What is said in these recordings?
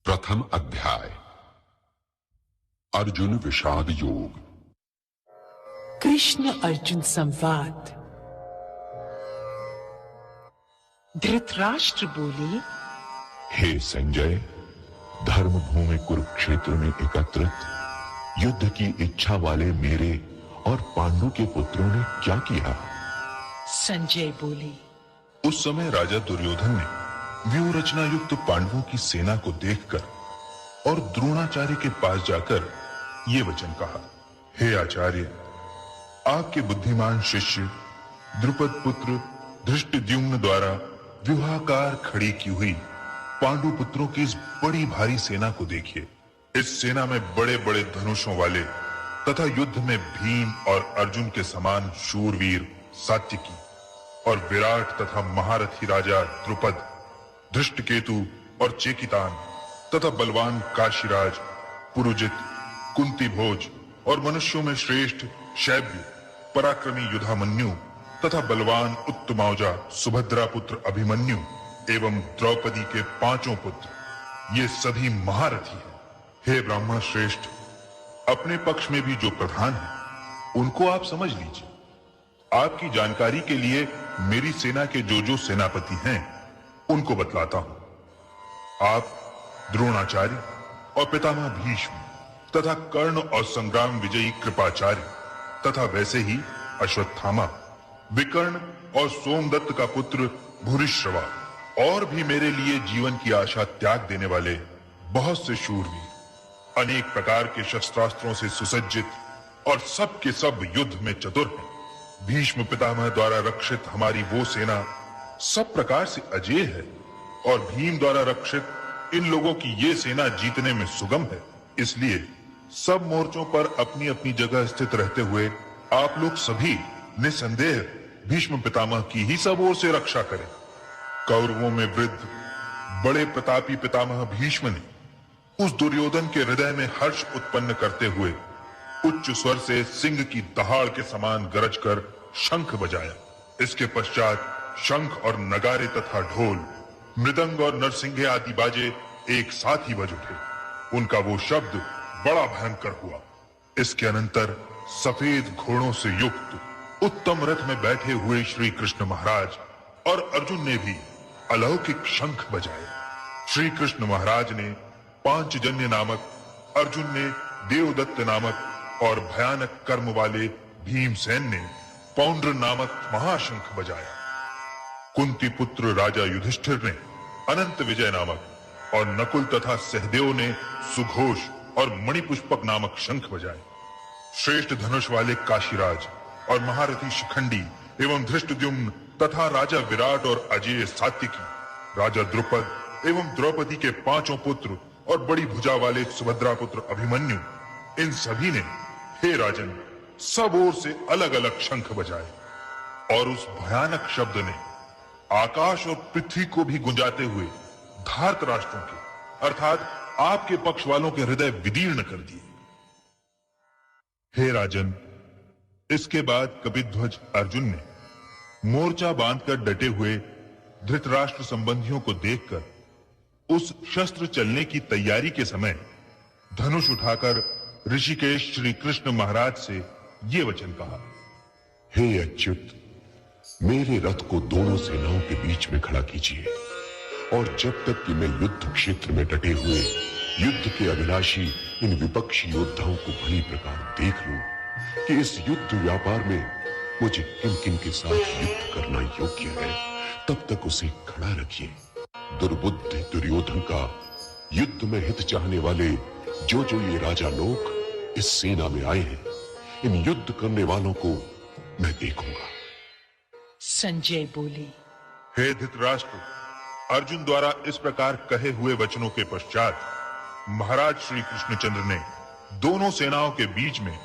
प्रथम अध्याय अर्जुन विषाद योग। कृष्ण अर्जुन संवाद। धृतराष्ट्र बोले, हे संजय, धर्म भूमि कुरुक्षेत्र में एकत्रित युद्ध की इच्छा वाले मेरे और पांडु के पुत्रों ने क्या किया? संजय बोले, उस समय राजा दुर्योधन ने व्यूह रचना युक्त पांडवों की सेना को देखकर और द्रोणाचार्य के पास जाकर ये वचन कहा, हे आचार्य, आपके बुद्धिमान शिष्य द्रुपद पुत्र धृष्टद्युम्न द्वारा व्यूहाकार खड़ी की हुई पांडु पुत्रों की इस बड़ी भारी सेना को देखिए। इस सेना में बड़े बड़े धनुषों वाले तथा युद्ध में भीम और अर्जुन के समान शूरवीर सात्यकी और विराट तथा महारथी राजा द्रुपद, धृष्टकेतु और चेकितान तथा बलवान काशीराज, पुरुजित, कुंती भोज और मनुष्यों में श्रेष्ठ शैब्य, पराक्रमी युधामन्यु तथा बलवान उत्तमौजा सुभद्रा पुत्र अभिमन्यु एवं द्रौपदी के पांचों पुत्र, ये सभी महारथी हैं। हे ब्राह्मण श्रेष्ठ, अपने पक्ष में भी जो प्रधान है उनको आप समझ लीजिए। आपकी जानकारी के लिए मेरी सेना के जो सेनापति हैं उनको बतलाता हूं। आप द्रोणाचार्य और पितामह भीष्म तथा कर्ण और संग्राम विजयी कृपाचार्य तथा वैसे ही अश्वत्थामा, विकर्ण और सोमदत्त का पुत्र भूरिश्रवा और भी मेरे लिए जीवन की आशा त्याग देने वाले बहुत से शूरवीर, अनेक प्रकार के शस्त्रास्त्रों से सुसज्जित और सब के सब युद्ध में चतुर हैं। भीष्म पितामह द्वारा रक्षित हमारी वो सेना सब प्रकार से अजेय है और भीम द्वारा रक्षित इन लोगों की ये सेना जीतने में सुगम है। इसलिए सब मोर्चों पर अपनी अपनी जगह स्थित रहते हुए आप लोग सभी निसंदेह भीष्म पितामह की ही सब ओर से रक्षा करें। कौरवों में वृद्ध बड़े प्रतापी पितामह भीष्म ने उस दुर्योधन के हृदय में हर्ष उत्पन्न करते हुए उच्च स्वर से सिंह की दहाड़ के समान गरज कर शंख बजाया। इसके पश्चात शंख और नगारे तथा ढोल, मृदंग और नरसिंघे आदि बाजे एक साथ ही बज उठे। उनका वो शब्द बड़ा भयंकर हुआ। इसके अनंतर सफेद घोड़ों से युक्त उत्तम रथ में बैठे हुए श्री कृष्ण महाराज और अर्जुन ने भी अलौकिक शंख बजाए। श्री कृष्ण महाराज ने पांचजन्य नामक, अर्जुन ने देवदत्त नामक और भयानक कर्म वाले भीमसेन ने पौंड्र नामक महाशंख बजाया। कुंती पुत्र राजा युधिष्ठिर ने अनंत विजय नामक और नकुल तथा सहदेव ने सुघोष और मणिपुष्पक नामक शंख बजाए। श्रेष्ठ धनुष वाले काशीराज और महारथी शिखंडी एवं धृष्टद्युम्न तथा राजा विराट और अजेय सात्यकी, राजा द्रुपद एवं द्रौपदी के पांचों पुत्र और बड़ी भुजा वाले सुभद्रा पुत्र अभिमन्यु, इन सभी ने, हे राजन, सब ओर से अलग अलग शंख बजाए और उस भयानक शब्द ने आकाश और पृथ्वी को भी गुंजाते हुए धार्त राष्ट्रों के अर्थात आपके पक्ष वालों के हृदय विदीर्ण कर दिए। हे राजन, इसके बाद कपिध्वज अर्जुन ने मोर्चा बांधकर डटे हुए धृतराष्ट्र संबंधियों को देखकर उस शस्त्र चलने की तैयारी के समय धनुष उठाकर ऋषिकेश श्री कृष्ण महाराज से ये वचन कहा, हे अच्युत, मेरे रथ को दोनों सेनाओं के बीच में खड़ा कीजिए और जब तक कि मैं युद्ध क्षेत्र में डटे हुए युद्ध के अभिलाषी इन विपक्षी योद्धाओं को भली प्रकार देख लूं कि इस युद्ध व्यापार में मुझे किन किन के साथ युद्ध करना योग्य है, तब तक उसे खड़ा रखिए। दुर्बुद्धि दुर्योधन का, युद्ध में हित चाहने वाले जो ये राजा लोग इस सेना में आए हैं, इन युद्ध करने वालों को मैं देखूंगा। संजय बोले, हे धृतराष्ट्र, अर्जुन द्वारा इस प्रकार कहे हुए वचनों के पश्चात महाराज श्री कृष्णचंद्र ने दोनों सेनाओं के बीच में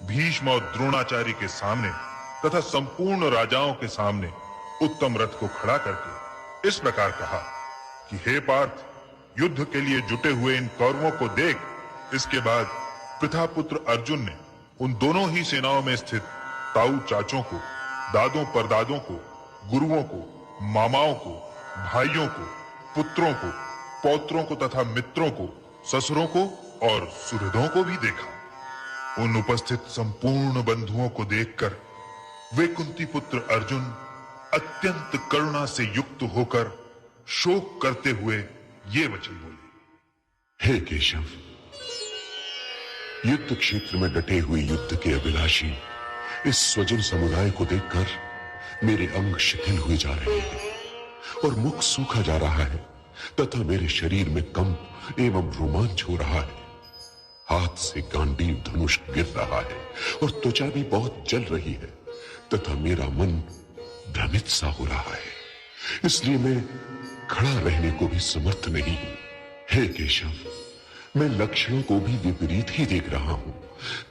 भीष्म और द्रोणाचार्य के सामने तथा संपूर्ण राजाओं के सामने उत्तम रथ को खड़ा करके इस प्रकार कहा कि हे पार्थ, युद्ध के लिए जुटे हुए इन कौरवों को देख। इसके बाद पितापुत्र अर्जुन ने उन दोनों ही सेनाओं में स्थित ताऊ चाचों को, दादों परदादों को, गुरुओं को, मामाओं को, भाइयों को, पुत्रों को, पौत्रों को तथा मित्रों को, ससुरों को और सुहृदों को भी देखा। उन उपस्थित संपूर्ण बंधुओं को देखकर वे कुंती पुत्र अर्जुन अत्यंत करुणा से युक्त होकर शोक करते हुए ये वचन बोले। हे केशव, युद्ध क्षेत्र में डटे हुए युद्ध के अभिलाषी इस स्वजन समुदाय को देखकर मेरे अंग शिथिल हुए जा रहे हैं और मुख सूखा जा रहा है तथा मेरे शरीर में कंप एवं रोमांच हो रहा है। हाथ से गांडीव धनुष गिर रहा है और त्वचा भी बहुत जल रही है तथा मेरा मन भ्रमित सा हो रहा है, इसलिए मैं खड़ा रहने को भी समर्थ नहीं हूं। हे केशव, मैं लक्षणों को भी विपरीत ही देख रहा हूं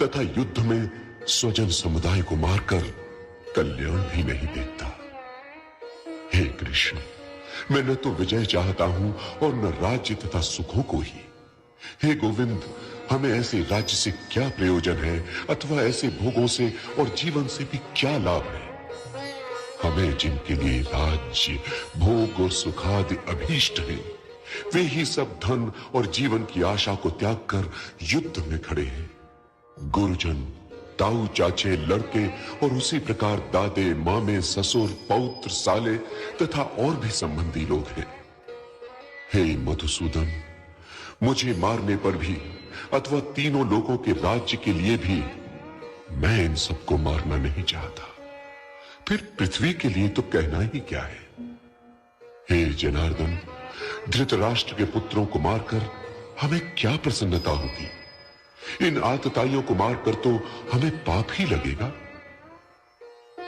तथा युद्ध में स्वजन समुदाय को मारकर कल्याण भी नहीं देखता। हे कृष्ण, मैं न तो विजय चाहता हूं और न राज्य तथा सुखों को ही। हे गोविंद, हमें ऐसे राज्य से क्या प्रयोजन है अथवा ऐसे भोगों से और जीवन से भी क्या लाभ है। हमें जिनके लिए राज्य, भोग और सुखादि अभीष्ट है, वे ही सब धन और जीवन की आशा को त्याग कर युद्ध में खड़े हैं। गुरुजन, ताऊ चाचे, लड़के और उसी प्रकार दादे, मामे, ससुर, पौत्र, साले तथा और भी संबंधी लोग हैं। हे मधुसूदन, मुझे मारने पर भी अथवा तीनों लोगों के राज्य के लिए भी मैं इन सबको मारना नहीं चाहता। फिर पृथ्वी के लिए तो कहना ही क्या है। हे जनार्दन, धृतराष्ट्र के पुत्रों को मारकर हमें क्या प्रसन्नता होगी। इन आतताइयों को मारकर तो हमें पाप ही लगेगा।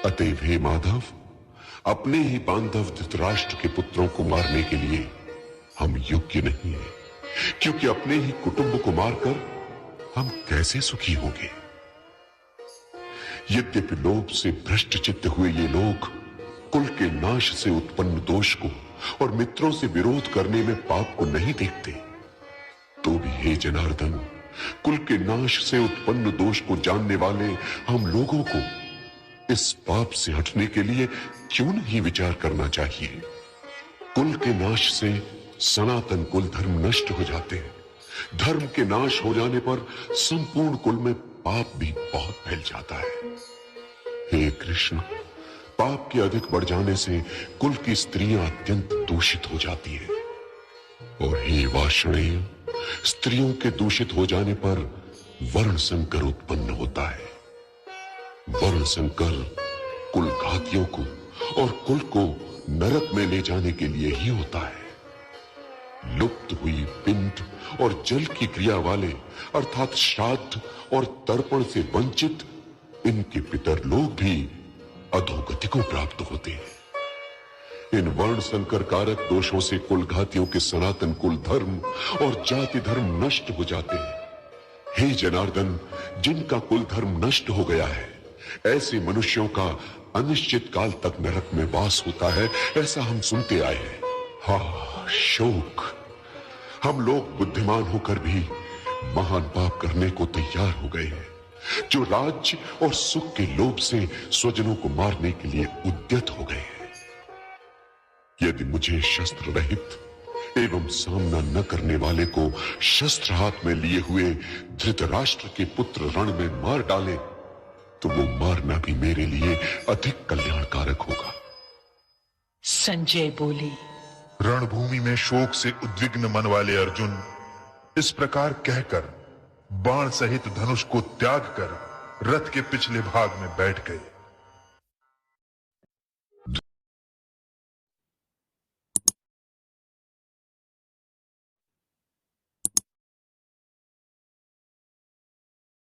अतएव हे माधव, अपने ही बांधव धृतराष्ट्र के पुत्रों को मारने के लिए हम योग्य नहीं है, क्योंकि अपने ही कुटुंब को मारकर हम कैसे सुखी होंगे। यद्यपि लोभ से भ्रष्ट चित्त हुए ये लोग कुल के नाश से उत्पन्न दोष को और मित्रों से विरोध करने में पाप को नहीं देखते, तो भी हे जनार्दन, कुल के नाश से उत्पन्न दोष को जानने वाले हम लोगों को इस पाप से हटने के लिए क्यों नहीं विचार करना चाहिए। कुल के नाश से सनातन कुल धर्म नष्ट हो जाते हैं। धर्म के नाश हो जाने पर संपूर्ण कुल में पाप भी बहुत फैल जाता है। हे कृष्ण, पाप के अधिक बढ़ जाने से कुल की स्त्रियां अत्यंत दूषित हो जाती है। और हे वार्ष्णेय, स्त्रियों के दूषित हो जाने पर वर्ण संकर उत्पन्न होता है। वर्ण संकर कुल घातियों को और कुल को नरक में ले जाने के लिए ही होता है। लुप्त हुई पिंड और जल की क्रिया वाले अर्थात श्राद्ध और तर्पण से वंचित इनके पितर लोग भी अधोगति को प्राप्त होते हैं। इन वर्ण संकर कारक दोषों से कुल घातियों के सनातन कुल धर्म और जाति धर्म नष्ट हो जाते हैं। हे जनार्दन, जिनका कुल धर्म नष्ट हो गया है, ऐसे मनुष्यों का अनिश्चित काल तक नरक में वास होता है, ऐसा हम सुनते आए हैं। हा, शोक, हम लोग बुद्धिमान होकर भी महान पाप करने को तैयार हो गए हैं, जो राज्य और सुख के लोभ से स्वजनों को मारने के लिए उद्यत हो गए हैं। यदि मुझे शस्त्र रहित एवं सामना न करने वाले को शस्त्र हाथ में लिए हुए धृतराष्ट्र के पुत्र रण में मार डाले, तो वो मारना भी मेरे लिए अधिक कल्याणकारक होगा। संजय बोले। रणभूमि में शोक से उद्विग्न मन वाले अर्जुन इस प्रकार कहकर बाण सहित धनुष को त्याग कर रथ के पिछले भाग में बैठ गए।